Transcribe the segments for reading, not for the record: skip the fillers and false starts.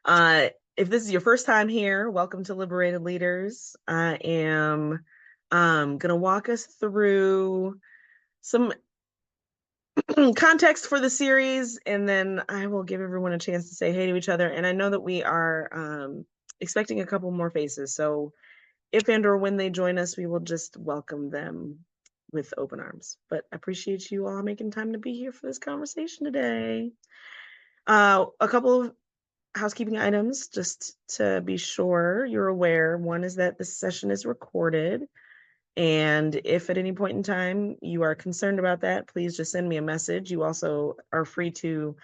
If this is your first time here, welcome to Liberated Leaders. I am going to walk us through some context for the series, and then I will give everyone a chance to say hey to each other. And I know that we are expecting a couple more faces, so if and or when they join us, we will just welcome them with open arms. But I appreciate you all making time to be here for this conversation today. A couple of housekeeping items, just to be sure you're aware. One is that this session is recorded. And if at any point in time you are concerned about that, please just send me a message. You also are free to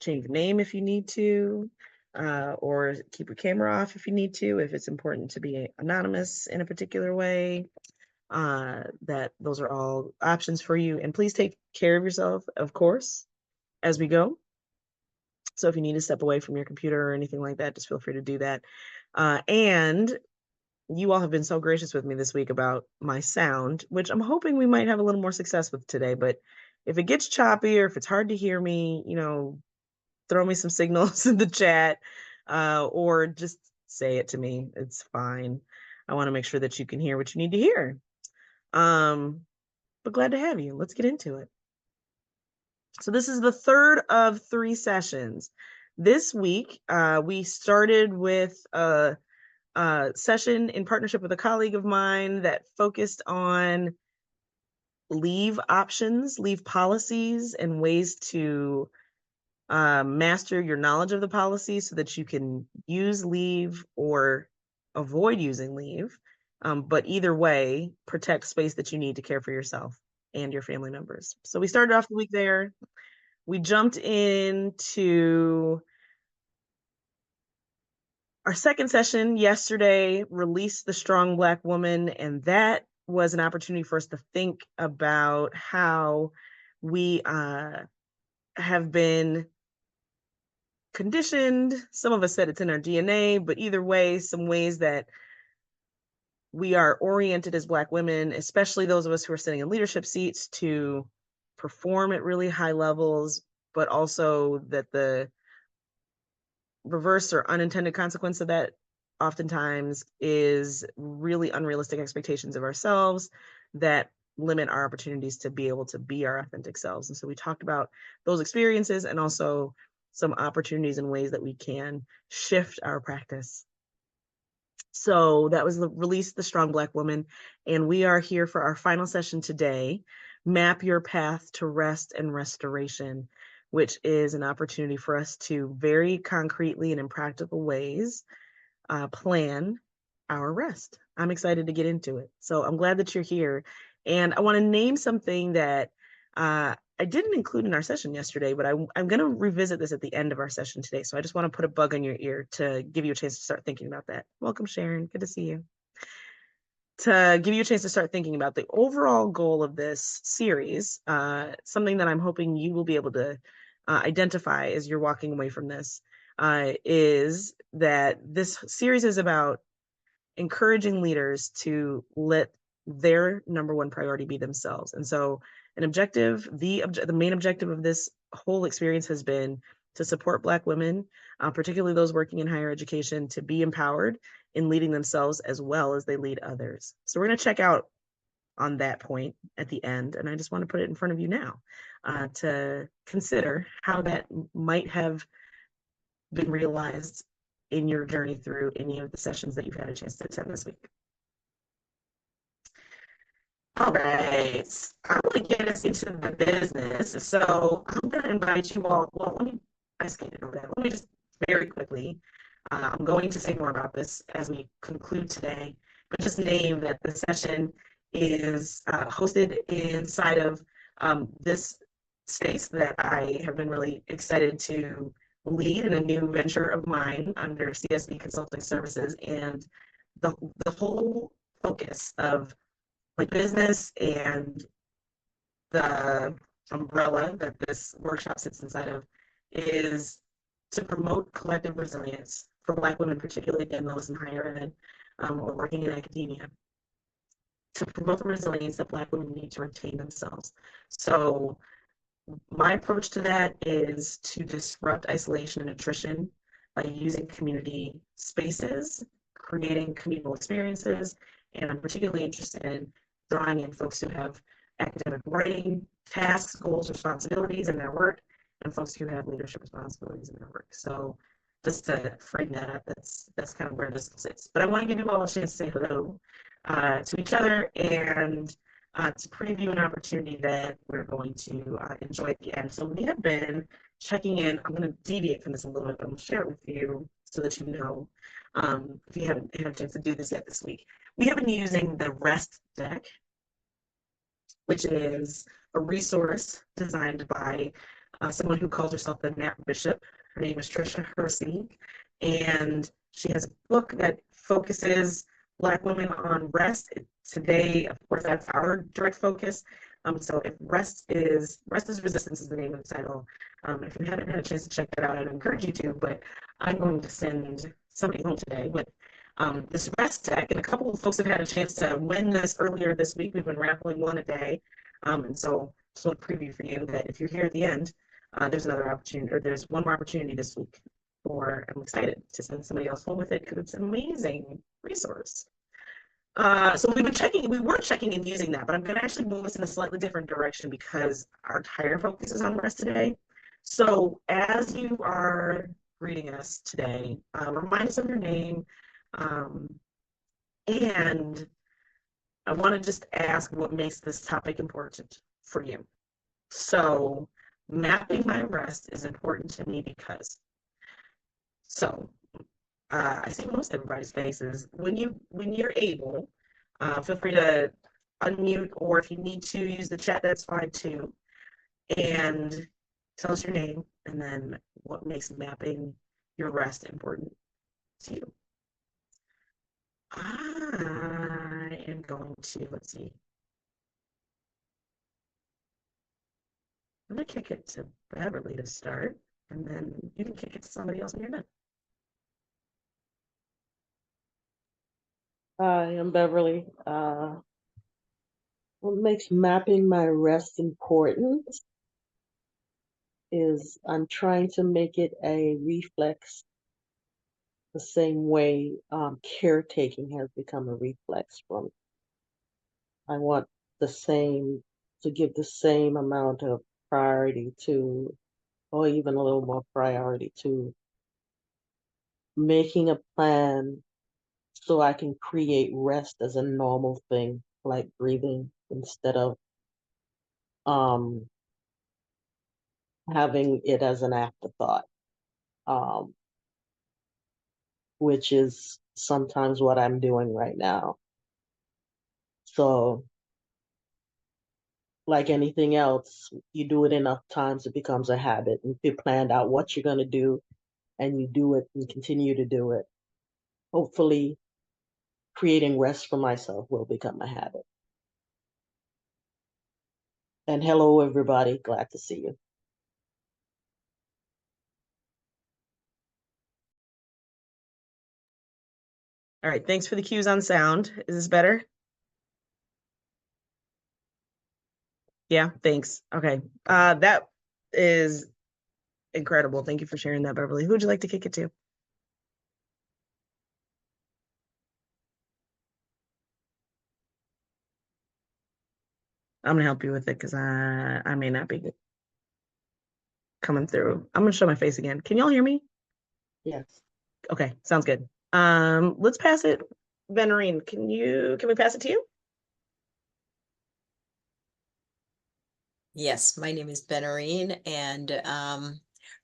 change your name if you need to, or keep your camera off if you need to, if it's important to be anonymous in a particular way. That those are all options for you. And please take care of yourself, of course, as we go. So if you need to step away from your computer or anything like that, just feel free to do that. And you all have been so gracious with me this week about my sound, which I'm hoping we might have a little more success with today. But if it gets choppy or if it's hard to hear me, throw me some signals in the chat, or just say it to me. It's fine. I want to make sure that you can hear what you need to hear. But glad to have you. Let's get into it. So this is the third of 3 sessions. This week, we started with a session in partnership with a colleague of mine that focused on leave options, leave policies, and ways to master your knowledge of the policy so that you can use leave or avoid using leave. But either way, protect space that you need to care for yourself and your family members. So we started off the week there. We jumped into our second session yesterday, Release the Strong Black Woman, and that was an opportunity for us to think about how we have been conditioned. Some of us said it's in our DNA, but either way, some ways that we are oriented as Black women, especially those of us who are sitting in leadership seats, to perform at really high levels, but also that the reverse or unintended consequence of that oftentimes is really unrealistic expectations of ourselves that limit our opportunities to be able to be our authentic selves. And so we talked about those experiences and also some opportunities and ways that we can shift our practice. So that was the Release the Strong Black Woman. And we are here for our final session today, Map Your Path to Rest and Restoration, which is an opportunity for us to very concretely and in practical ways plan our rest. I'm excited to get into it. So I'm glad that you're here. And I want to name something that I didn't include in our session yesterday, but I'm going to revisit this at the end of our session today. So I just want to put a bug on your ear to give you a chance to start thinking about that. Welcome, Sharon. Good to see you. To give you a chance to start thinking about the overall goal of this series, something that I'm hoping you will be able to identify as you're walking away from this, is that this series is about encouraging leaders to let their number one priority be themselves. And so an objective, the main objective of this whole experience has been to support Black women, particularly those working in higher education, to be empowered in leading themselves as well as they lead others. So we're going to check out on that point at the end. And I just want to put it in front of you now to consider how that might have been realized in your journey through any of the sessions that you've had a chance to attend this week. All right, I'm going to get us into the business. So I'm going to invite you all. Well, I skipped over that. Let me just very quickly. I'm going to say more about this as we conclude today, but just name that the session is hosted inside of this space that I have been really excited to lead in a new venture of mine under CSB Consulting Services. And the whole focus of my business and the umbrella that this workshop sits inside of is to promote collective resilience for Black women, particularly again those in higher ed or working in academia, to promote the resilience that Black women need to retain themselves. So my approach to that is to disrupt isolation and attrition by using community spaces, creating communal experiences, and I'm particularly interested in drawing in folks who have academic writing tasks, goals, responsibilities in their work, and folks who have leadership responsibilities in their work. So just to frame that up, that's kind of where this sits. But I want to give you all a chance to say hello to each other and to preview an opportunity that we're going to enjoy at the end. So we have been checking in. I'm going to deviate from this a little bit, but I'm going to share it with you so that you know if you haven't had a chance to do this yet this week. We have been using the REST deck, which is a resource designed by someone who calls herself the Nat Bishop. Her name is Trisha Hersey, and she has a book that focuses Black women on rest. Today, of course, that's our direct focus. So if rest is resistance is the name of the title. If you haven't had a chance to check that out, I'd encourage you to. But I'm going to send somebody home today with this rest deck, and a couple of folks have had a chance to win this earlier this week. We've been raffling one a day, and so just want to preview for you that if you're here at the end, there's another opportunity, or there's one more opportunity this week. I'm excited to send somebody else home with it because it's an amazing resource. So we were checking and using that, but I'm going to actually move us in a slightly different direction because our entire focus is on rest today. So as you are greeting us today, remind us of your name, and I want to just ask what makes this topic important for you. So mapping my rest is important to me because, so I see most everybody's faces. When you're able, feel free to unmute, or if you need to use the chat, that's fine too. And tell us your name and then what makes mapping your rest important to you. I am going to, let's see. I'm going to kick it to Beverly to start, and then you can kick it to somebody else when you're done. Hi, I'm Beverly. What makes mapping my rest important is I'm trying to make it a reflex the same way caretaking has become a reflex for me. I want to give the same amount of priority to, or even a little more priority to, making a plan so I can create rest as a normal thing, like breathing, instead of having it as an afterthought, um, which is sometimes what I'm doing right now. So, like anything else, you do it enough times, it becomes a habit. And if you planned out what you're going to do and you do it and continue to do it, hopefully creating rest for myself will become a habit. And hello, everybody. Glad to see you. All right, thanks for the cues on sound. Is this better? Yeah, thanks. Okay. That is incredible. Thank you for sharing that, Beverly. Who would you like to kick it to? I'm gonna help you with it because I may not be coming through. I'm gonna show my face again. Can y'all hear me? Yes. Okay, sounds good. Let's pass it. Venerine, can we pass it to you? Yes, my name is Venerine, and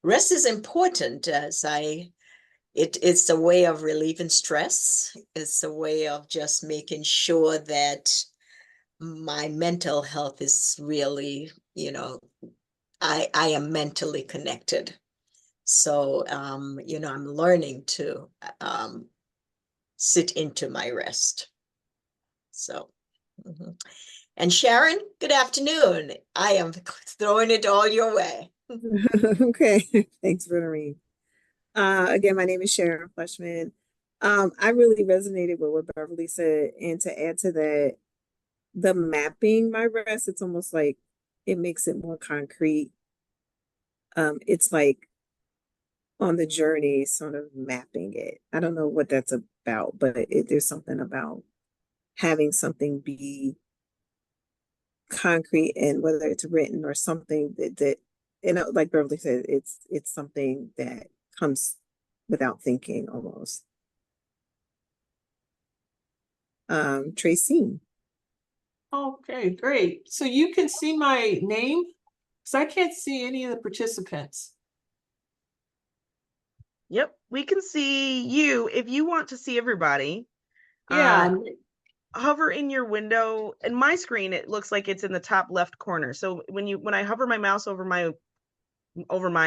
rest is important as it's a way of relieving stress. It's a way of just making sure that my mental health is really, I am mentally connected. So, I'm learning to sit into my rest. So, And Sharon, good afternoon. I am throwing it all your way. Okay, thanks, Venerine. Again, my name is Sharon Fleshman. I really resonated with what Beverly said, and to add to that, the mapping my rest, it's almost like it makes it more concrete. It's like on the journey, sort of mapping it. I don't know what that's about, but there's something about having something be concrete, and whether it's written or something that you know, like Beverly said, it's something that comes without thinking almost. Tracy. Okay, great. So you can see my name? Because I can't see any of the participants. Yep, we can see you. If you want to see everybody, Yeah, hover in your window. In my screen, it looks like it's in the top left corner. So when I hover my mouse over my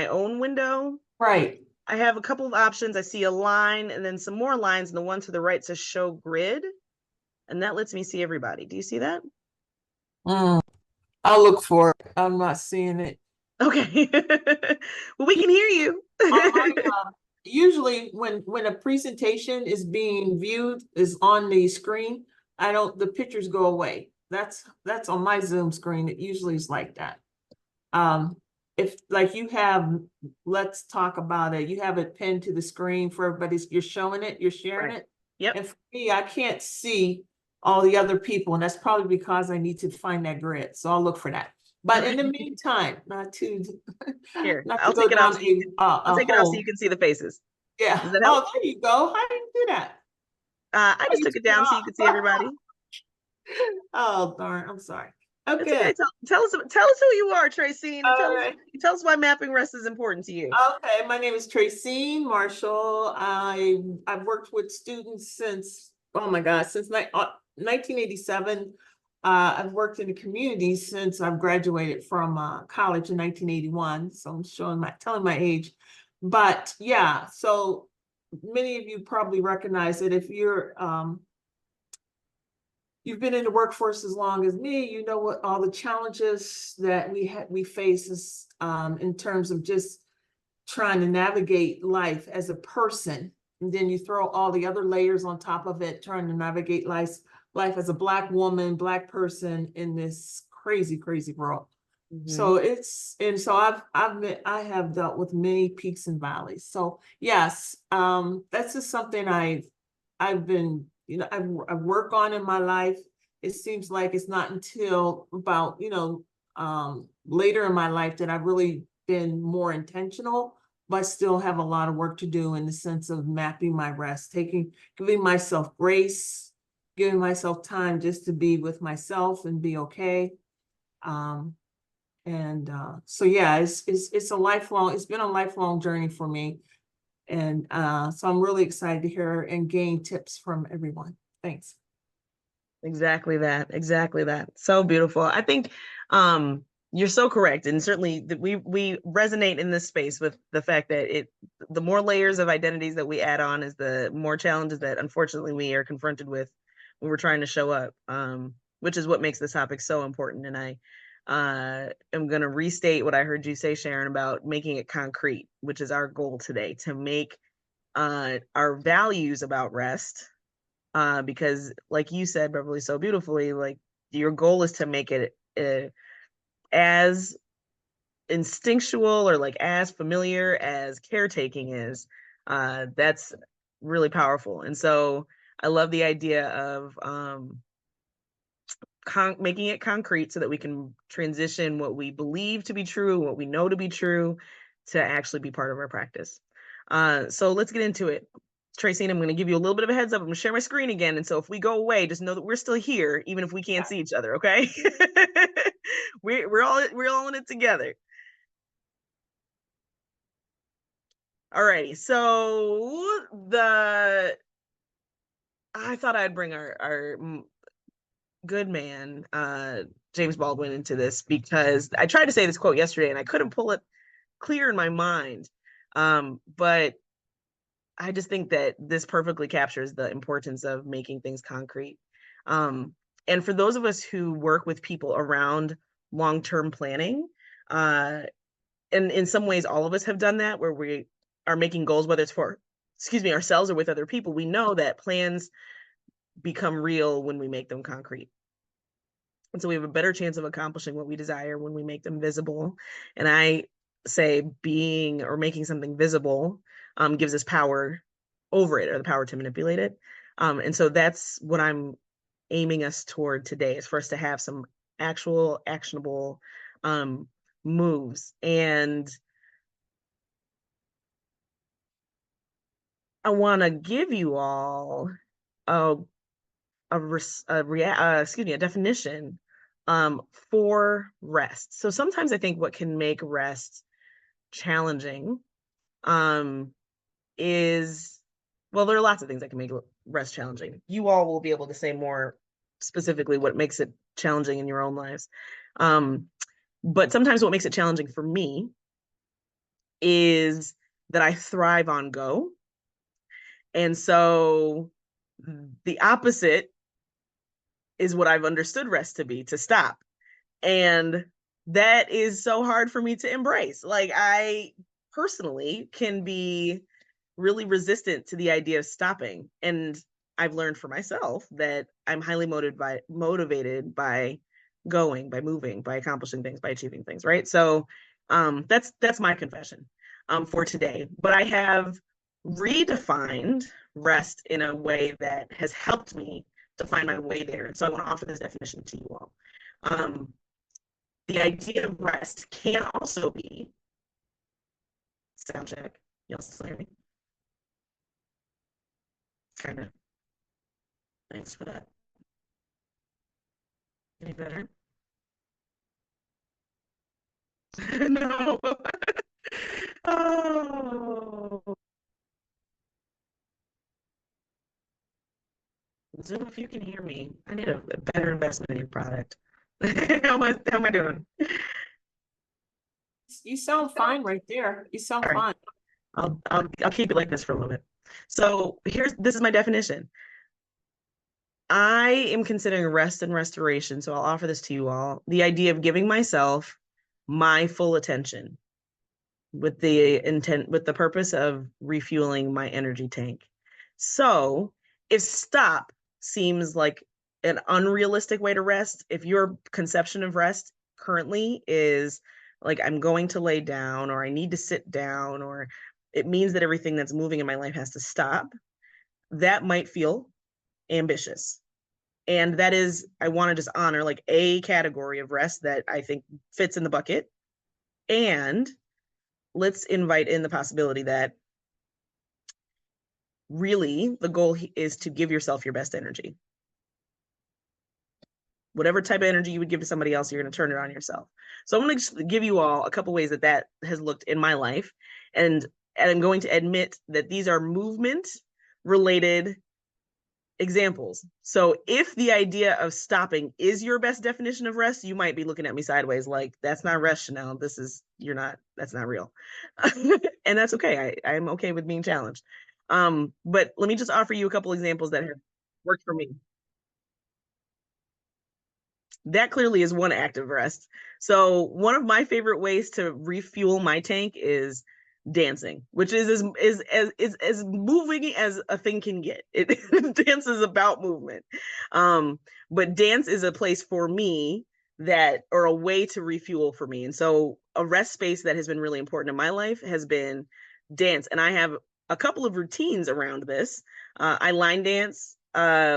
own window, right. I have a couple of options. I see a line and then some more lines, and the one to the right says show grid, and that lets me see everybody. Do you see that? I'll look for it. I'm not seeing it. Okay. Well, we can hear you. Usually when a presentation is being viewed is on the screen, the pictures go away. That's on my Zoom screen. It usually is like that. If like you have, let's talk about it. You have it pinned to the screen for everybody's, you're showing it, you're sharing Right. it. Yep. And for me, I can't see all the other people, and that's probably because I need to find that grid. So I'll look for that. But in the meantime, Here, not I'll to go take it off. down I'll a take it off so hole. you can see the faces. Yeah. Does that help? Oh, there you go. How do you do that? I just you took it took it down so you off. can see everybody. Oh, darn. I'm sorry. It's Okay. okay. Tell us who you are, Tracy, and All right. tell us why mapping rest is important to you. Okay, my name is Tracy Marshall. I've worked with students since, oh my God, since 1987. I've worked in the community since I've graduated from college in 1981. So I'm telling my age. But yeah, so many of you probably recognize it. If you've been in the workforce as long as me, you know what all the challenges that we face is in terms of just trying to navigate life as a person. And then you throw all the other layers on top of it, trying to navigate life as a Black woman, Black person in this crazy, crazy world. So I have dealt with many peaks and valleys. So yes, that's just something I've been, I work on in my life. It seems like it's not until about, later in my life that I've really been more intentional, but still have a lot of work to do in the sense of mapping my rest, giving myself grace, giving myself time just to be with myself and be okay. So yeah, it's been a lifelong journey for me. And so I'm really excited to hear and gain tips from everyone. Thanks. Exactly that. So beautiful. I think you're so correct, and certainly that we resonate in this space with the fact that the more layers of identities that we add on is the more challenges that unfortunately we are confronted with when we're trying to show up, which is what makes this topic so important. And I am going to restate what I heard you say, Sharon, about making it concrete, which is our goal today, to make our values about rest. Because like you said, Beverly, so beautifully, like your goal is to make it as instinctual or like as familiar as caretaking is. That's really powerful. And so I love the idea of making it concrete so that we can transition what we believe to be true, what we know to be true, to actually be part of our practice. So let's get into it. Tracy, and I'm going to give you a little bit of a heads up. I'm going to share my screen again. And so if we go away, just know that we're still here, even if we can't see each other. Okay. we're all in it together. All righty. So I thought I'd bring our good man, James Baldwin, into this because I tried to say this quote yesterday and I couldn't pull it clear in my mind. But I just think that this perfectly captures the importance of making things concrete. And for those of us who work with people around long-term planning, and in some ways, all of us have done that, where we are making goals, whether it's for, ourselves or with other people. We know that plans become real when we make them concrete. And so we have a better chance of accomplishing what we desire when we make them visible. And I say being or making something visible gives us power over it, or the power to manipulate it. And so that's what I'm aiming us toward today, is for us to have some actual actionable moves. And I want to give you all a definition for rest. So sometimes I think what can make rest challenging is, well, there are lots of things that can make rest challenging. You all will be able to say more specifically what makes it challenging in your own lives. But sometimes what makes it challenging for me is that I thrive on go. And so the opposite is what I've understood rest to be, to stop. And that is so hard for me to embrace. Like, I personally can be really resistant to the idea of stopping. And I've learned for myself that I'm highly motivated by going, by moving, by accomplishing things, by achieving things, right? So that's my confession for today. But I have redefined rest in a way that has helped me to find my way there. So I want to offer this definition to you all. The idea of rest can also be, sound check, y'all still hear me? Kind of. Thanks for that. Any better? No. Oh. Zoom, if you can hear me, I need a better investment in your product. How am I doing? You sound fine right there. You sound All right. fine. I'll keep it like this for a little bit. So this is my definition. I am considering rest and restoration, so I'll offer this to you all. The idea of giving myself my full attention with the purpose of refueling my energy tank. So if stop seems like an unrealistic way to rest, if your conception of rest currently is like, I'm going to lay down, or I need to sit down, or it means that everything that's moving in my life has to stop, that might feel ambitious. And that is, I want to just honor like a category of rest that I think fits in the bucket. And let's invite in the possibility that really the goal is to give yourself your best energy. Whatever type of energy you would give to somebody else, you're going to turn it on yourself. So I'm going to give you all a couple ways that has looked in my life. And I'm going to admit that these are movement related examples. So if the idea of stopping is your best definition of rest, you might be looking at me sideways like, that's not rest, Chanel. That's not real. And that's okay. I'm okay with being challenged. But let me just offer you a couple examples that have worked for me. That clearly is one act of rest. So one of my favorite ways to refuel my tank is dancing, which is as moving as a thing can get. Dance is about movement. But dance is a place for me or a way to refuel for me. And so a rest space that has been really important in my life has been dance. And I have a couple of routines around this. I line dance,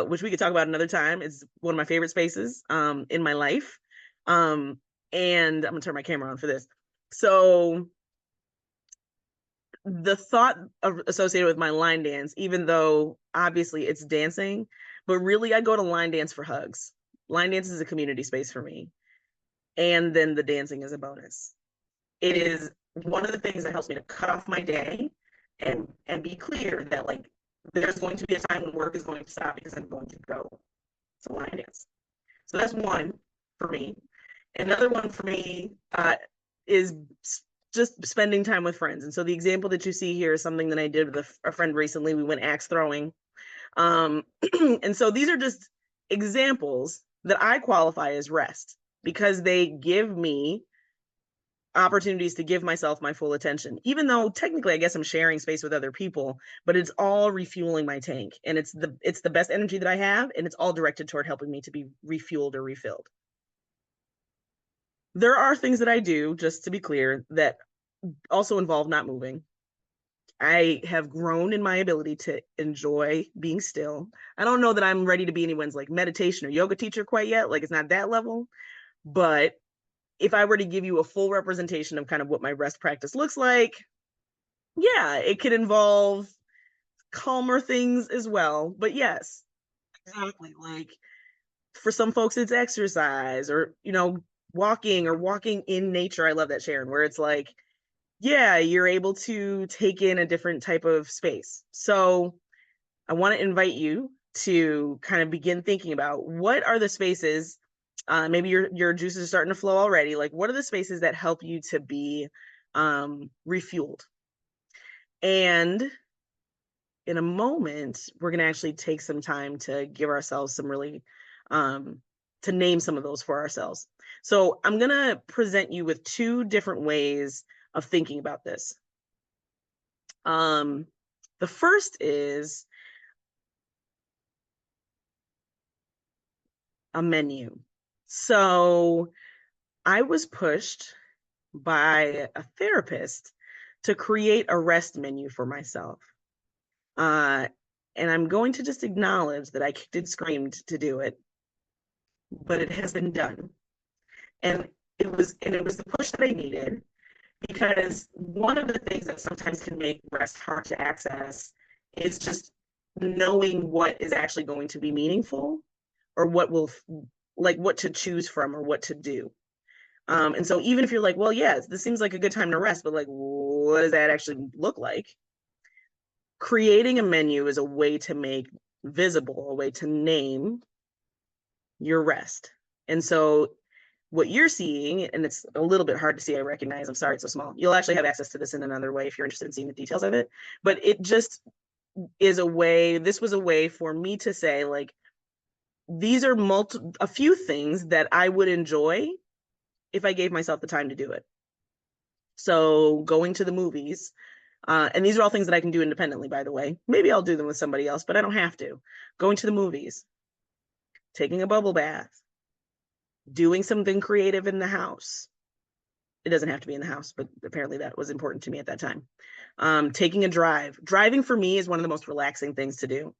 which we could talk about another time. It's one of my favorite spaces in my life. And I'm gonna turn my camera on for this. So the thought associated with my line dance, even though obviously it's dancing, but really I go to line dance for hugs. Line dance is a community space for me. And then the dancing is a bonus. It is one of the things that helps me to cut off my day and be clear that like there's going to be a time when work is going to stop because I'm going to go to line dance. So that's one for me. Another one for me is just spending time with friends. And so the example that you see here is something that I did with a friend recently. We went axe throwing. And so these are just examples that I qualify as rest because they give me opportunities to give myself my full attention, even though technically I guess I'm sharing space with other people, but it's all refueling my tank, and it's the best energy that I have, and it's all directed toward helping me to be refueled or refilled. There are things that I do, just to be clear, that also involve not moving. I have grown in my ability to enjoy being still. I don't know that I'm ready to be anyone's like meditation or yoga teacher quite yet. Like, it's not that level. But if I were to give you a full representation of kind of what my rest practice looks like, yeah, it could involve calmer things as well. But yes, exactly. Like, for some folks, it's exercise or, walking or walking in nature. I love that, Sharon, where it's like, yeah, you're able to take in a different type of space. So I want to invite you to kind of begin thinking about what are the spaces, maybe your juices are starting to flow already. Like, what are the spaces that help you to be refueled? And in a moment, we're going to actually take some time to give ourselves some really, to name some of those for ourselves. So I'm going to present you with 2 different ways of thinking about this. The first is a menu. So I was pushed by a therapist to create a rest menu for myself. And I'm going to just acknowledge that I kicked and screamed to do it, but it has been done. And it was the push that I needed, because one of the things that sometimes can make rest hard to access is just knowing what is actually going to be meaningful, or what will, like, what to choose from or what to do. And so even if you're like, well, yes, this seems like a good time to rest, but like, what does that actually look like? Creating a menu is a way to make visible, a way to name your rest. And so what you're seeing, and it's a little bit hard to see, I recognize, I'm sorry it's so small. You'll actually have access to this in another way if you're interested in seeing the details of it. But it just is a way, this was a way for me to say, like, these are a few things that I would enjoy if I gave myself the time to do it. So going to the movies, and these are all things that I can do independently, by the way. Maybe I'll do them with somebody else, but I don't have to. Going to the movies, taking a bubble bath, doing something creative in the house. It doesn't have to be in the house, but apparently that was important to me at that time. Taking a drive. Driving for me is one of the most relaxing things to do.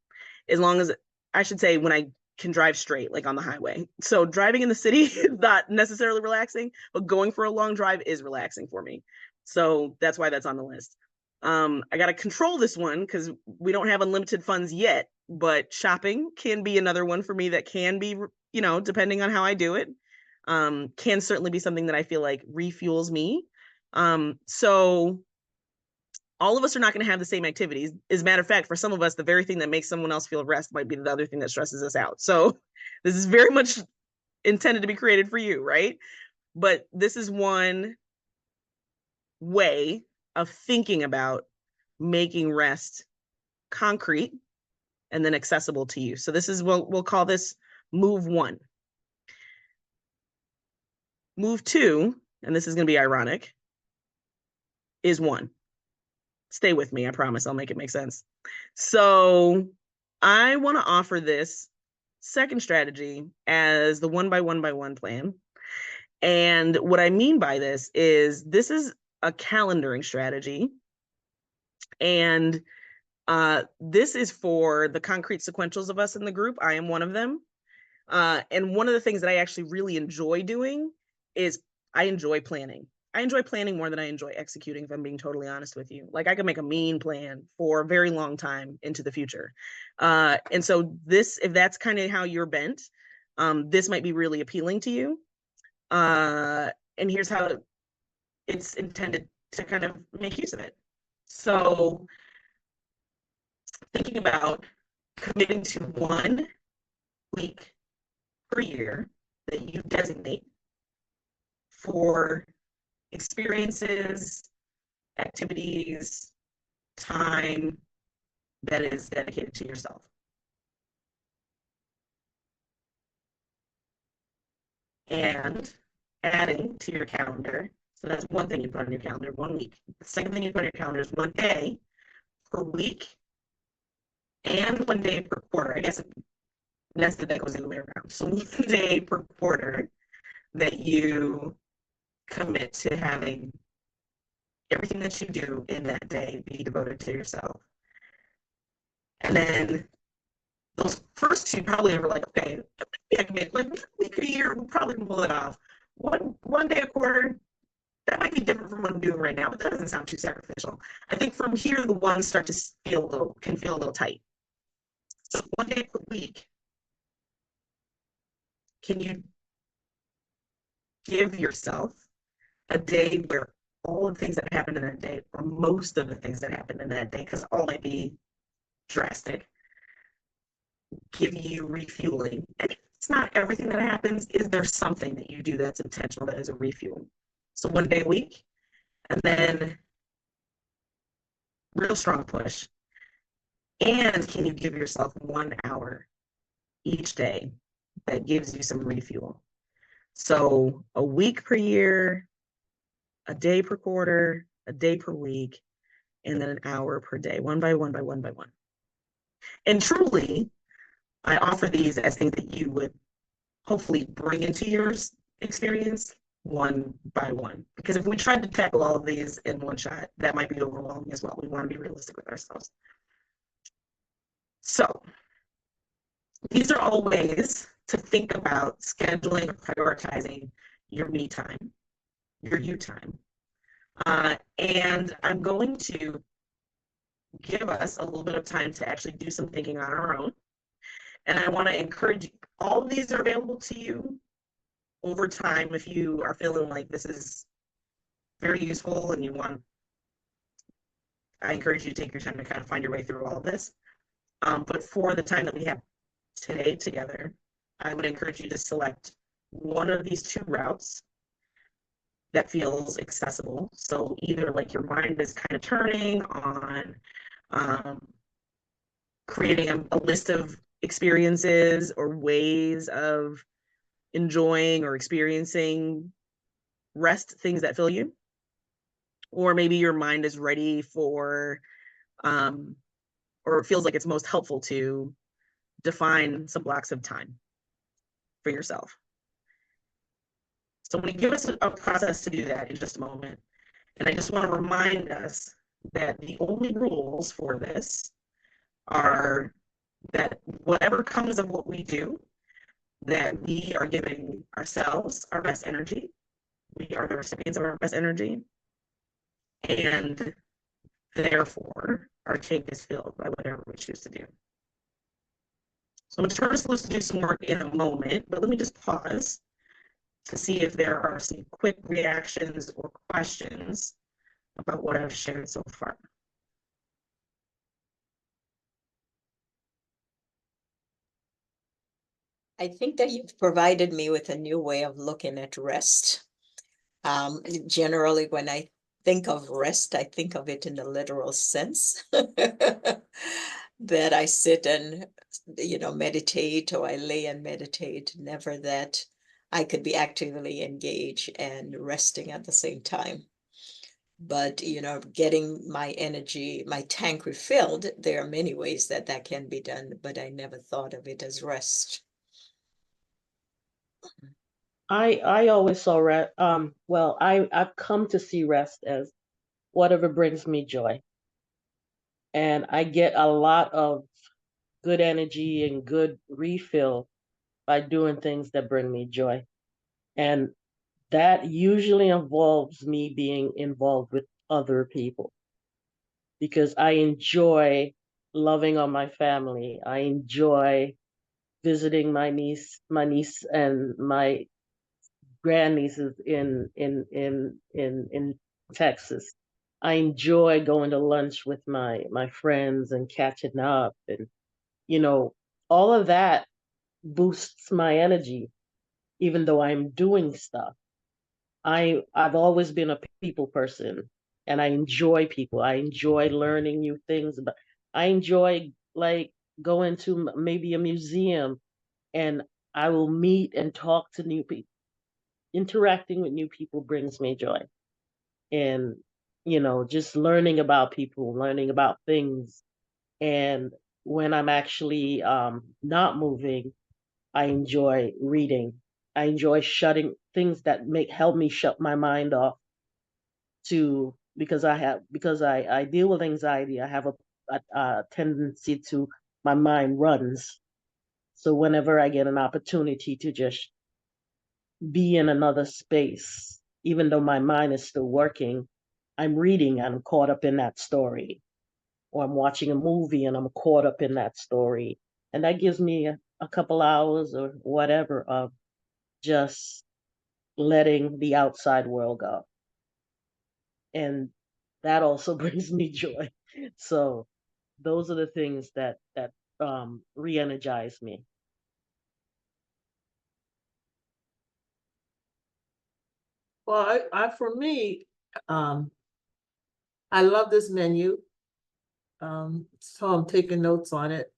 As long as, I should say, when I can drive straight, like on the highway. So driving in the city is not necessarily relaxing, but going for a long drive is relaxing for me. So that's why that's on the list. I got to control this one because we don't have unlimited funds yet, but shopping can be another one for me that can be, depending on how I do it, can certainly be something that I feel like refuels me. So all of us are not going to have the same activities. As a matter of fact, for some of us, the very thing that makes someone else feel rest might be the other thing that stresses us out. So this is very much intended to be created for you, right? But this is one way of thinking about making rest concrete and then accessible to you. So this is, we'll call this move 1. Move 2, and this is going to be ironic, is 1. Stay with me. I promise I'll make it make sense. So I want to offer this second strategy as the 1 by 1 by 1 plan. And what I mean by this is a calendaring strategy. And this is for the concrete sequentials of us in the group. I am one of them. And one of the things that I actually really enjoy doing is I enjoy planning. I enjoy planning more than I enjoy executing, if I'm being totally honest with you. Like, I could make a mean plan for a very long time into the future. And so if that's kind of how you're bent, this might be really appealing to you. And here's how it's intended to kind of make use of it. So thinking about committing to 1 week per year that you designate for experiences, activities, time that is dedicated to yourself. And adding to your calendar, so that's one thing you put on your calendar, 1 week. The second thing you put on your calendar is 1 day per week and 1 day per quarter. I guess that's the that goes the other way around. So 1 day per quarter that you commit to having everything that you do in that day be devoted to yourself. And then those first two probably are like, okay, I can make like a week a year, we'll probably pull it off. One day a quarter, that might be different from what I'm doing right now, but that doesn't sound too sacrificial. I think from here, the ones start to can feel a little tight. So one day per week, can you give yourself a day where all the things that happened in that day, or most of the things that happened in that day, because all might be drastic, give you refueling? And it's not everything that happens. Is there something that you do that's intentional that is a refuel? So one day a week, and then real strong push. And can you give yourself 1 hour each day that gives you some refuel? So a week per year, a day per quarter, a day per week, and then an hour per day, one by one by one by one. And truly, I offer these as things that you would hopefully bring into your experience one by one. Because if we tried to tackle all of these in one shot, that might be overwhelming as well. We want to be realistic with ourselves. So these are all ways to think about scheduling or prioritizing your me time, your you time. And I'm going to give us a little bit of time to actually do some thinking on our own. And I want to encourage you, all of these are available to you over time if you are feeling like this is very useful and you want, I encourage you to take your time to kind of find your way through all of this. But for the time that we have today together, I would encourage you to select one of these two routes that feels accessible. So either like your mind is kind of turning on creating a list of experiences or ways of enjoying or experiencing rest, things that fill you. Or maybe your mind is ready for, or it feels like it's most helpful to define some blocks of time for yourself. So I'm going to give us a process to do that in just a moment. And I just want to remind us that the only rules for this are that whatever comes of what we do, that we are giving ourselves our best energy. We are the recipients of our best energy. And therefore, our tank is filled by whatever we choose to do. So I'm going to turn us loose to do some work in a moment, but let me just pause to see if there are some quick reactions or questions about what I've shared so far. I think that you've provided me with a new way of looking at rest. Generally, when I think of rest, I think of it in the literal sense that I sit and, meditate, or I lay and meditate, never that I could be actively engaged and resting at the same time. But, getting my energy, my tank refilled, there are many ways that that can be done, but I never thought of it as rest. I always saw rest. Well, I've come to see rest as whatever brings me joy, and I get a lot of good energy and good refill by doing things that bring me joy, and that usually involves me being involved with other people because I enjoy loving on my family. I enjoy visiting my niece and my grandnieces in Texas. I enjoy going to lunch with my friends and catching up, and all of that boosts my energy even though I'm doing stuff. I've always been a people person, and I enjoy people. I enjoy learning new things, but I enjoy like going to maybe a museum, and I will meet and talk to new people. Interacting with new people brings me joy. And, just learning about people, learning about things. And when I'm actually not moving, I enjoy reading. I enjoy shutting things that help me shut my mind off to because I deal with anxiety. I have a tendency to, my mind runs. So whenever I get an opportunity to just be in another space, even though my mind is still working, I'm reading and I'm caught up in that story. Or I'm watching a movie and I'm caught up in that story. And that gives me a couple hours or whatever of just letting the outside world go. And that also brings me joy. So those are the things that re-energize me. Well, for me, I love this menu. So I'm taking notes on it.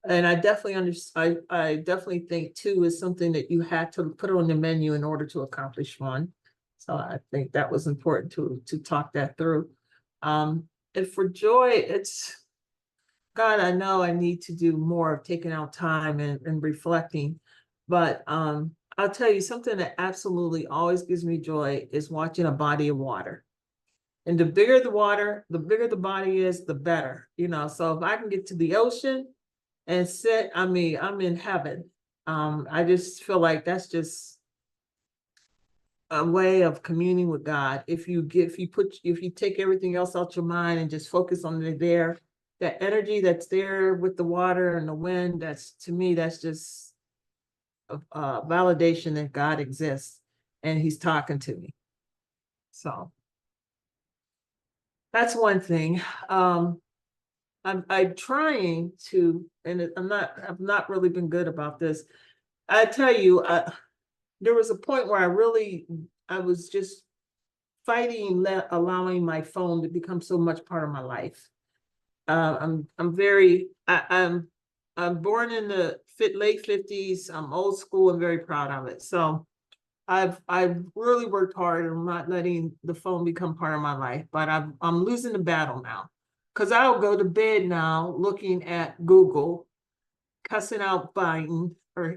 And I definitely understand, I definitely think two is something that you had to put on the menu in order to accomplish one. So I think that was important to talk that through. And for joy, it's, God, I know I need to do more of taking out time and reflecting. But I'll tell you something that absolutely always gives me joy is watching a body of water. And the bigger the water, the bigger the body is, the better. You know, so if I can get to the ocean and sit, I mean, I'm in heaven. I just feel like that's just a way of communing with God. If you take everything else out your mind and just focus on there, that energy that's there with the water and the wind, that's, to me, that's just a validation that God exists and he's talking to me. So that's one thing. I'm trying to, and I've not really been good about this. I tell you, there was a point where I was just fighting, allowing my phone to become so much part of my life. I'm born in the late 50s. I'm old school and very proud of it. So I've really worked hard on not letting the phone become part of my life, but I'm losing the battle now. Because I'll go to bed now looking at Google, cussing out Biden, or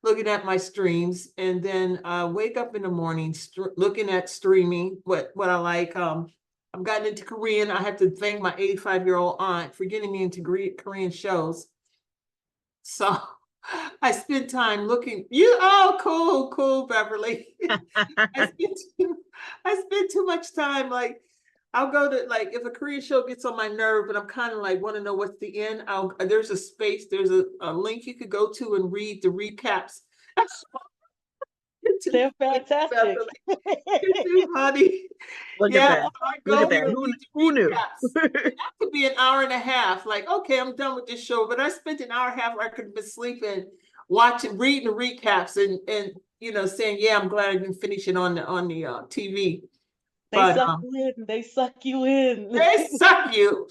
looking at my streams, and then wake up in the morning looking at streaming what I like. I've gotten into Korean. I have to thank my 85-year-old aunt for getting me into Korean shows. So I spend time looking. Cool, Beverly. I spend too much time, like I'll go to, like, if a Korean show gets on my nerve and I'm kind of like want to know what's the end, there's a space, there's a link you could go to and read the recaps. They're fantastic. It's too funny. Look Yeah, at that. I Look go at that. and Who read the knew? recaps. That could be an hour and a half. Like, okay, I'm done with this show, but I spent an hour and a half where I could have been sleeping, reading the recaps, and saying, yeah, I'm glad I didn't finish it on the TV. They suck you in. They suck you in. They suck you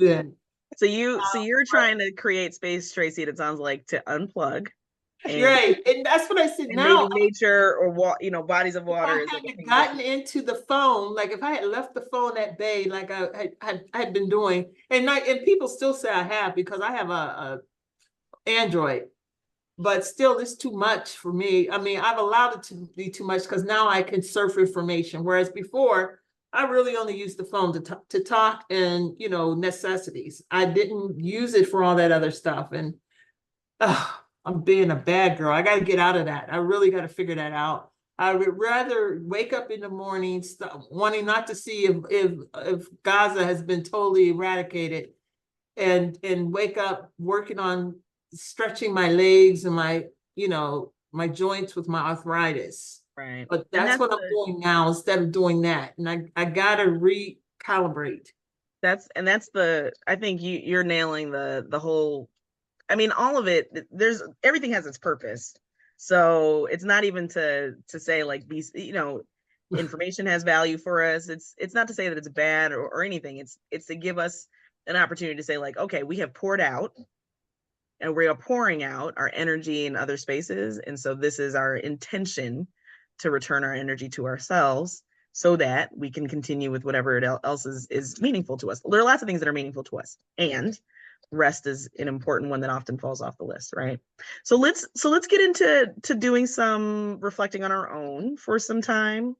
in. So you're trying to create space, Tracy, it sounds like, to unplug. Right, and that's what I said. And now maybe nature or bodies of water. If I hadn't gotten into the phone, like if I had left the phone at bay, like I had been doing, and people still say I have, because I have a Android, but still it's too much for me. I mean, I've allowed it to be too much because now I can surf information, whereas before I really only used the phone to talk and necessities. I didn't use it for all that other stuff, and I'm being a bad girl. I got to get out of that. I really got to figure that out. I would rather wake up in the morning wanting not to see if Gaza has been totally eradicated, and wake up working on stretching my legs and my joints with my arthritis. Right. But that's what I'm doing now instead of doing that. And I got to recalibrate. I think you're nailing the whole, I mean, all of it, everything has its purpose. So it's not even to say like these, information has value for us. It's not to say that it's bad or anything. It's to give us an opportunity to say like, okay, we have poured out and we are pouring out our energy in other spaces. And so this is our intention to return our energy to ourselves so that we can continue with whatever else is meaningful to us. There are lots of things that are meaningful to us, and rest is an important one that often falls off the list, right? So let's get into doing some reflecting on our own for some time,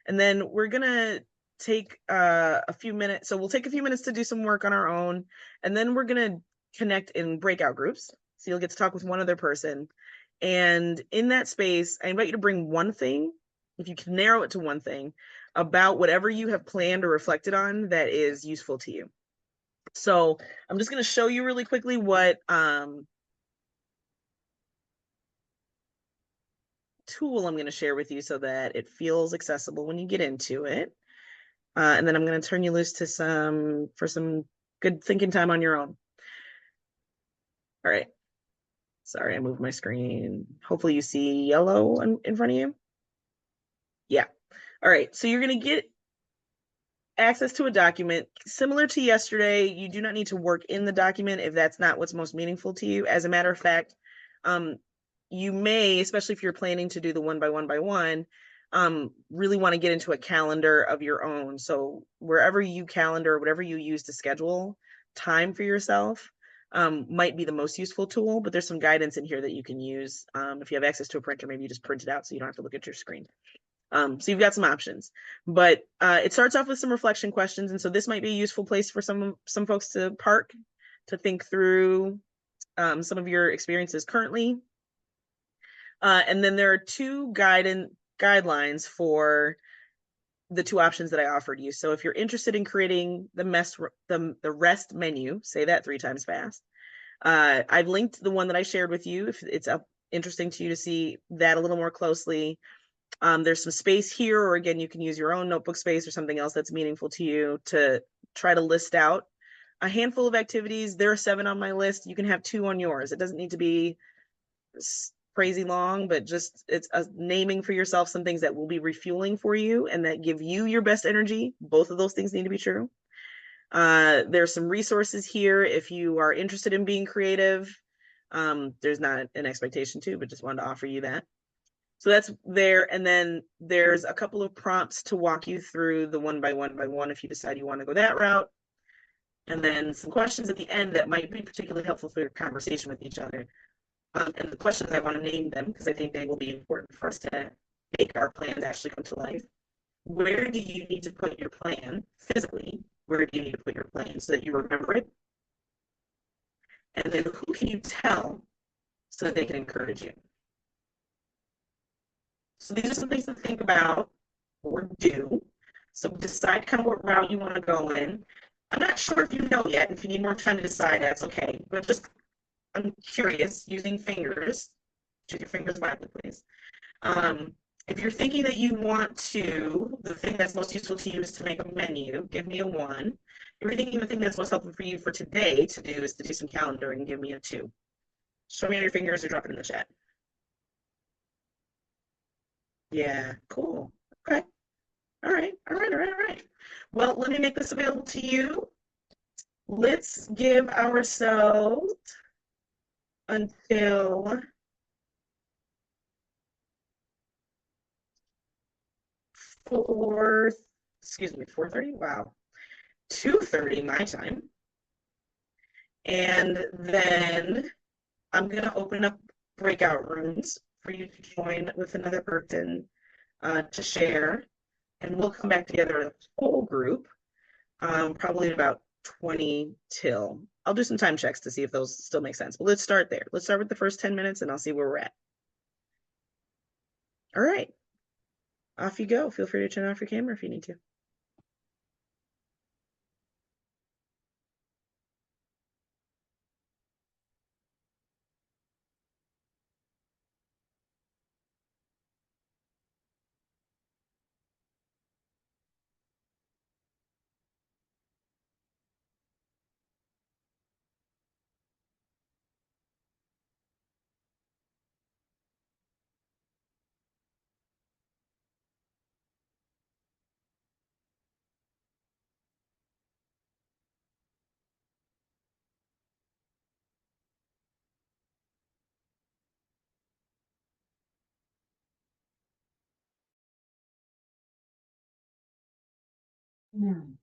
and then we're gonna take a few minutes. So we'll take a few minutes to do some work on our own, and then we're going to connect in breakout groups. So you'll get to talk with one other person. And in that space, I invite you to bring one thing, if you can narrow it to one thing, about whatever you have planned or reflected on that is useful to you. So I'm just going to show you really quickly what tool I'm going to share with you so that it feels accessible when you get into it. And then I'm going to turn you loose to some good thinking time on your own. All right. Sorry, I moved my screen. Hopefully you see yellow in front of you. Yeah. All right. So you're going to get access to a document similar to yesterday. You do not need to work in the document if that's not what's most meaningful to you. As a matter of fact, you may, especially if you're planning to do the one by one, really want to get into a calendar of your own. So wherever you calendar, whatever you use to schedule time for yourself, might be the most useful tool, but there's some guidance in here that you can use. If you have access to a printer, maybe you just print it out so you don't have to look at your screen. So you've got some options, but it starts off with some reflection questions. And so this might be a useful place for some folks to park, to think through some of your experiences currently. And then there are two guidelines for the two options that I offered you. So if you're interested in creating the rest menu, say that 3 times fast. I've linked the one that I shared with you if it's interesting to you to see that a little more closely. There's some space here, or again, you can use your own notebook space or something else that's meaningful to you to try to list out a handful of activities. There are 7 on my list. You can have 2 on yours. It doesn't need to be crazy long, but just it's a naming for yourself some things that will be refueling for you and that give you your best energy. Both of those things need to be true. There's some resources here if you are interested in being creative. There's not an expectation to, but just wanted to offer you that. So that's there. And then there's a couple of prompts to walk you through the one by one if you decide you want to go that route. And then some questions at the end that might be particularly helpful for your conversation with each other. And the questions, I want to name them because I think they will be important for us to make our plans actually come to life. Where do you need to put your plan physically? Where do you need to put your plan so that you remember it? And then who can you tell so that they can encourage you? So these are some things to think about or do. So decide kind of what route you want to go in. I'm not sure if you know yet. If you need more time to decide, that's okay. But just, I'm curious, using fingers, choose your fingers wisely, please. If you're thinking that you want to, the thing that's most useful to you is to make a menu, give me a 1. If you're thinking the thing that's most helpful for you for today to do is to do some calendaring, give me a 2. Show me on your fingers or drop it in the chat. Yeah, cool. Okay. All right. Well, let me make this available to you. Let's give ourselves until 4:30. Wow. 2:30 my time. And then I'm going to open up breakout rooms for you to join with another person to share. And we'll come back together as a whole group, probably at about 20 till. I'll do some time checks to see if those still make sense. But let's start there. Let's start with the first 10 minutes and I'll see where we're at. All right. Off you go. Feel free to turn off your camera if you need to. Hmm.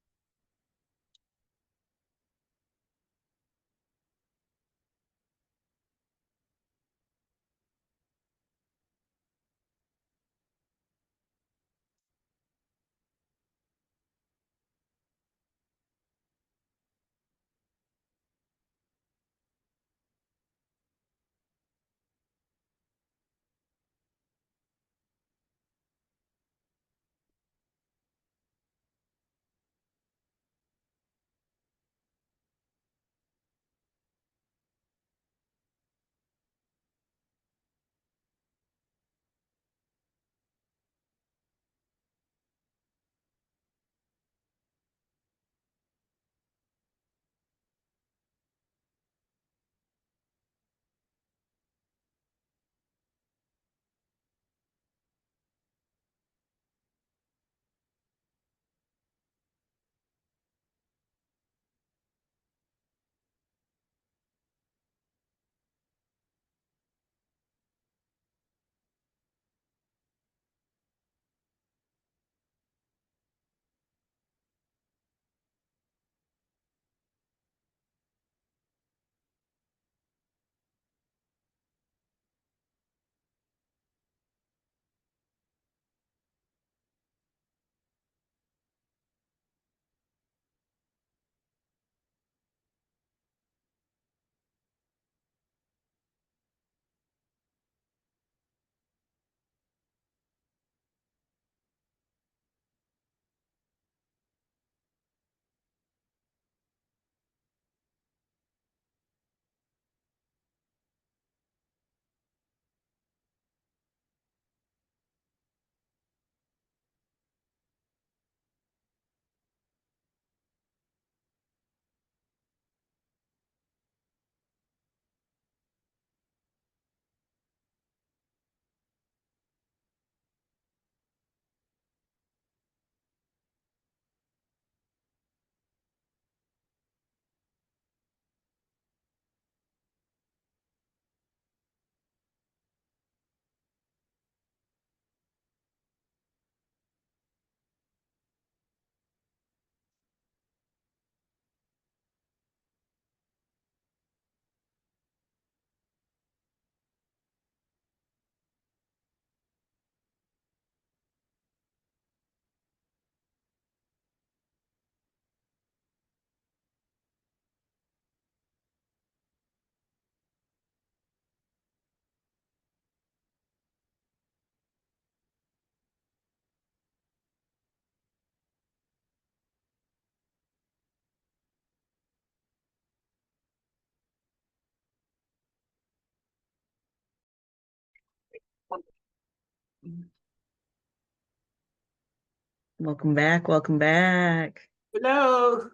Welcome back. Welcome back. No.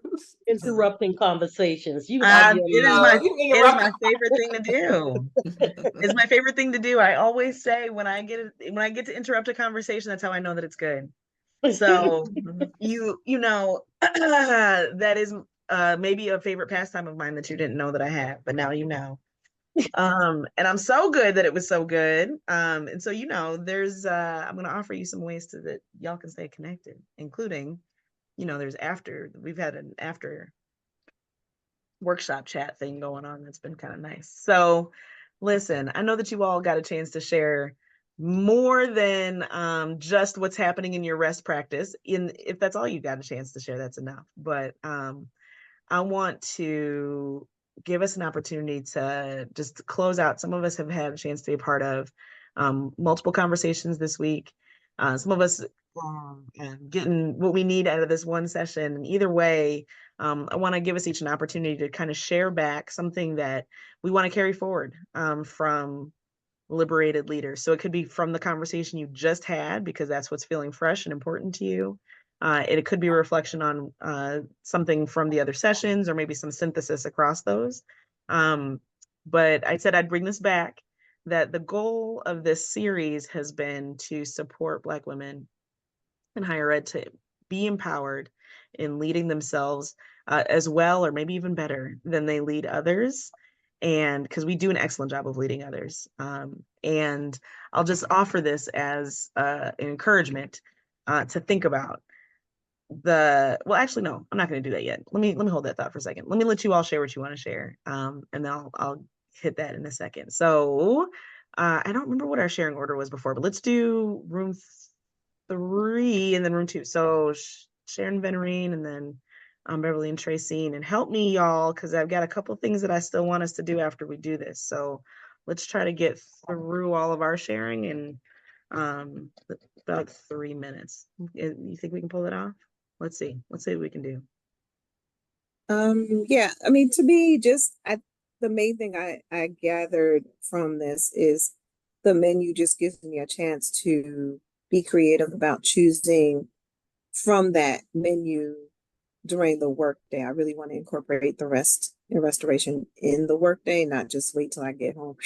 Interrupting conversations. You have your It is limit. my You it is interrupt. my favorite thing to do. It's my favorite thing to do. I always say when I get to interrupt a conversation, that's how I know that it's good. So you know that is maybe a favorite pastime of mine that you didn't know that I have, but now you know. And I'm so good that it was so good. And so there's I'm gonna offer you some ways to that y'all can stay connected, including, we've had an after workshop chat thing going on that's been kind of nice. So listen, I know that you all got a chance to share more than just what's happening in your rest practice. If that's all you got a chance to share, that's enough. But I want to give us an opportunity to just close out. Some of us have had a chance to be a part of multiple conversations this week. Some of us getting what we need out of this one session. And either way, I want to give us each an opportunity to kind of share back something that we want to carry forward from liberated leaders. So it could be from the conversation you just had, because that's what's feeling fresh and important to you. It could be a reflection on something from the other sessions, or maybe some synthesis across those. But I said I'd bring this back, that the goal of this series has been to support Black women in higher ed to be empowered in leading themselves as well, or maybe even better than they lead others. And because we do an excellent job of leading others. And I'll just offer this as an encouragement to think about well, actually, no, I'm not going to do that yet. Let me hold that thought for a second. Let me let you all share what you want to share. And then I'll hit that in a second. So I don't remember what our sharing order was before, but let's do room 3 and then room 2. So Sharon Venerine and then Beverly and Tracy, and help me, y'all, because I've got a couple things that I still want us to do after we do this. So let's try to get through all of our sharing in about 3 minutes. You think we can pull it off? Let's see what we can do. Yeah, I mean, to me, the main thing I gathered from this is the menu just gives me a chance to be creative about choosing from that menu during the workday. I really want to incorporate the rest and restoration in the workday, not just wait till I get home,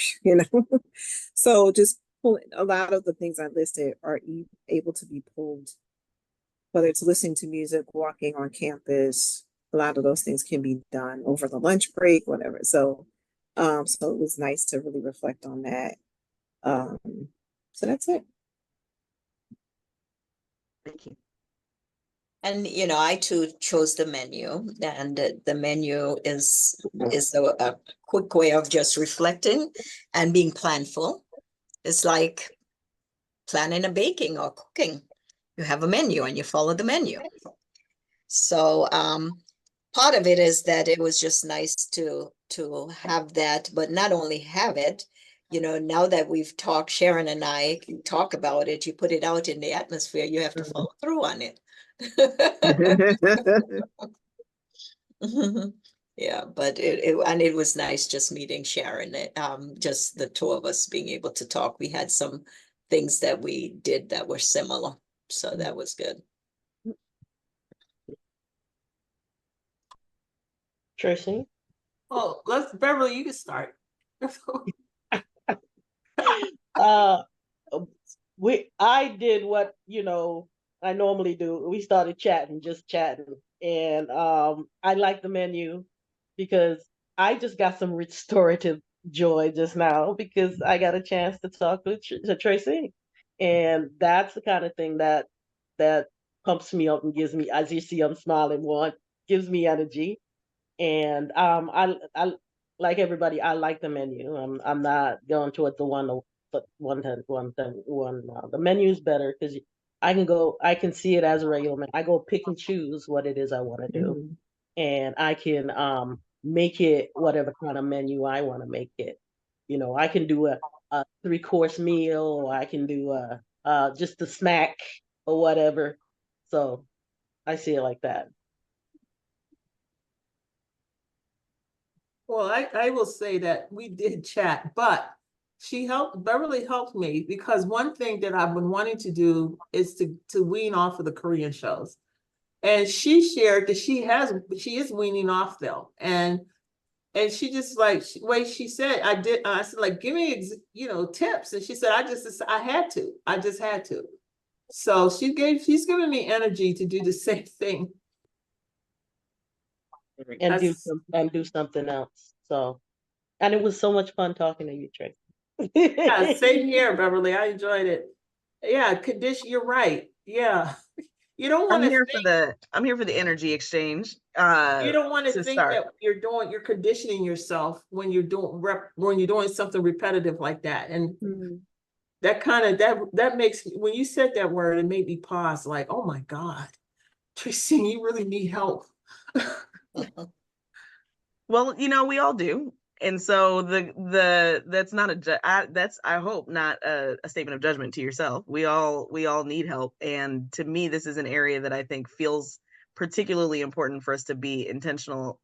So just pulling a lot of the things I listed are able to be pulled, whether it's listening to music, walking on campus. A lot of those things can be done over the lunch break, whatever. So it was nice to really reflect on that. So that's it. Thank you. And I too chose the menu, and the menu is a quick way of just reflecting and being planful. It's like planning a baking or cooking. You have a menu and you follow the menu. So part of it is that it was just nice to have that, but not only have it, now that we've talked, Sharon and I talk about it, you put it out in the atmosphere, you have to follow through on it. Yeah, but it was nice just meeting Sharon, just the two of us being able to talk. We had some things that we did that were similar, so that was good. Tracy? Oh, Beverly, you can start. I did what I normally do. We started just chatting, and I like the menu because I just got some restorative joy just now because I got a chance to talk to Tracy, and that's the kind of thing that pumps me up and gives me, as you see, I'm smiling more, gives me energy. And I like everybody. I like the menu. I'm not going towards the one. The menu is better because I can see it as a regular menu. I go pick and choose what it is I want to do, and I can make it whatever kind of menu I want to make it. I can do a 3-course meal, or I can do just a snack or whatever. So I see it like that. Well, I will say that we did chat, but Beverly helped me, because one thing that I've been wanting to do is to wean off of the Korean shows. And she shared that she is weaning off though. And she just like, way she said, I said, like, give me, tips. And she said, I just had to. So she's giving me energy to do the same thing. And That's- do something else. So, and it was so much fun talking to you, Tracy. Yeah, same here, Beverly. I enjoyed it. Yeah, you're right. Yeah. You don't want to I'm here for the energy exchange. You don't want to think start. that you're conditioning yourself when you're doing something repetitive like that. And that kind of that makes, when you said that word, it made me pause, like, oh my God, Tracy, you really need help. Well, we all do. And so that's not that's, I hope, not a statement of judgment to yourself. We all need help. And to me, this is an area that I think feels particularly important for us to be intentional,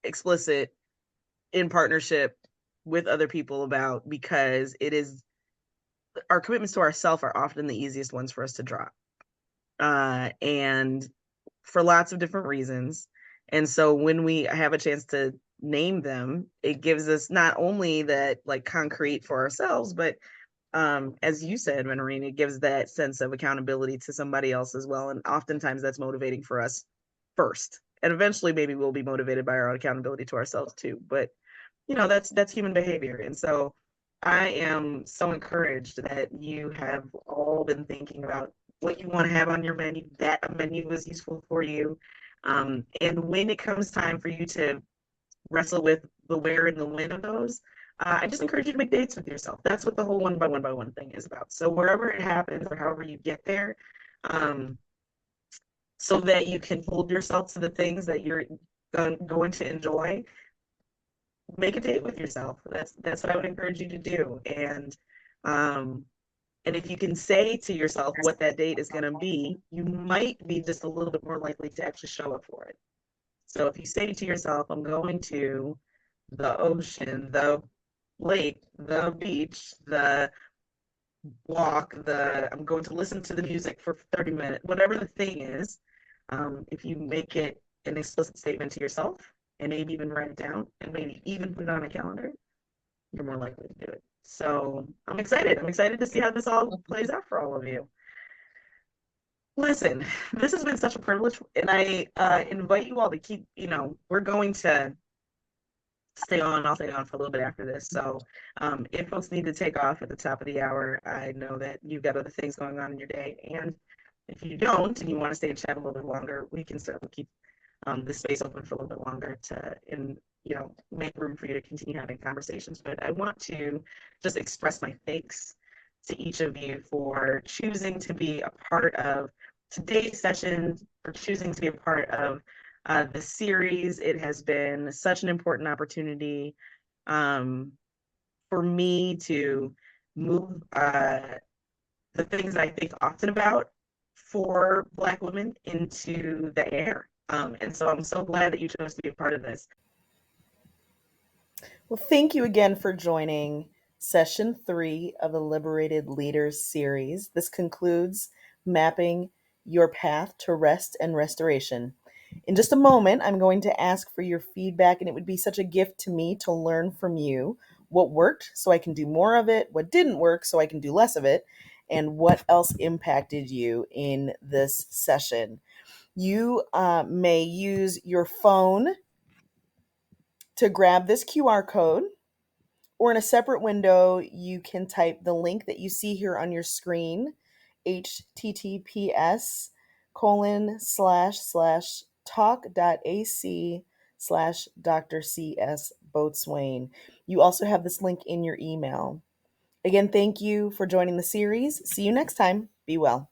explicit, in partnership with other people about, because it is, our commitments to ourselves are often the easiest ones for us to drop. And for lots of different reasons. And so when we have a chance to name them, it gives us not only that, like, concrete for ourselves, but as you said, Menorine, it gives that sense of accountability to somebody else as well. And oftentimes that's motivating for us first. And eventually maybe we'll be motivated by our own accountability to ourselves too. But that's human behavior. And so I am so encouraged that you have all been thinking about what you want to have on your menu, that a menu is useful for you. And when it comes time for you to wrestle with the where and the when of those, I just encourage you to make dates with yourself. That's what the whole one by one thing is about. So wherever it happens or however you get there, so that you can hold yourself to the things that you're going to enjoy, make a date with yourself. That's what I would encourage you to do. And if you can say to yourself what that date is going to be, you might be just a little bit more likely to actually show up for it. So if you say to yourself, I'm going to the ocean, the lake, the beach, the walk, I'm going to listen to the music for 30 minutes, whatever the thing is, if you make it an explicit statement to yourself, and maybe even write it down, and maybe even put it on a calendar, you're more likely to do it. So I'm excited. I'm excited to see how this all plays out for all of you. Listen, this has been such a privilege, and I invite you all to keep, we're going to stay on. I'll stay on for a little bit after this. So if folks need to take off at the top of the hour, I know that you've got other things going on in your day. And if you don't, and you want to stay and chat a little bit longer, we can certainly keep the space open for a little bit longer make room for you to continue having conversations. But I want to just express my thanks to each of you for choosing to be a part of today's session, for choosing to be a part of the series. It has been such an important opportunity for me to move the things I think often about for Black women into the air. And so I'm so glad that you chose to be a part of this. Well, thank you again for joining session 3 of the Liberated Leaders series. This concludes mapping your path to rest and restoration. In just a moment, I'm going to ask for your feedback, and it would be such a gift to me to learn from you what worked so I can do more of it, what didn't work so I can do less of it, and what else impacted you in this session. You may use your phone to grab this QR code, or in a separate window, you can type the link that you see here on your screen, https://talk.ac/Dr. C.S. Boatswain. You also have this link in your email. Again, thank you for joining the series. See you next time. Be well.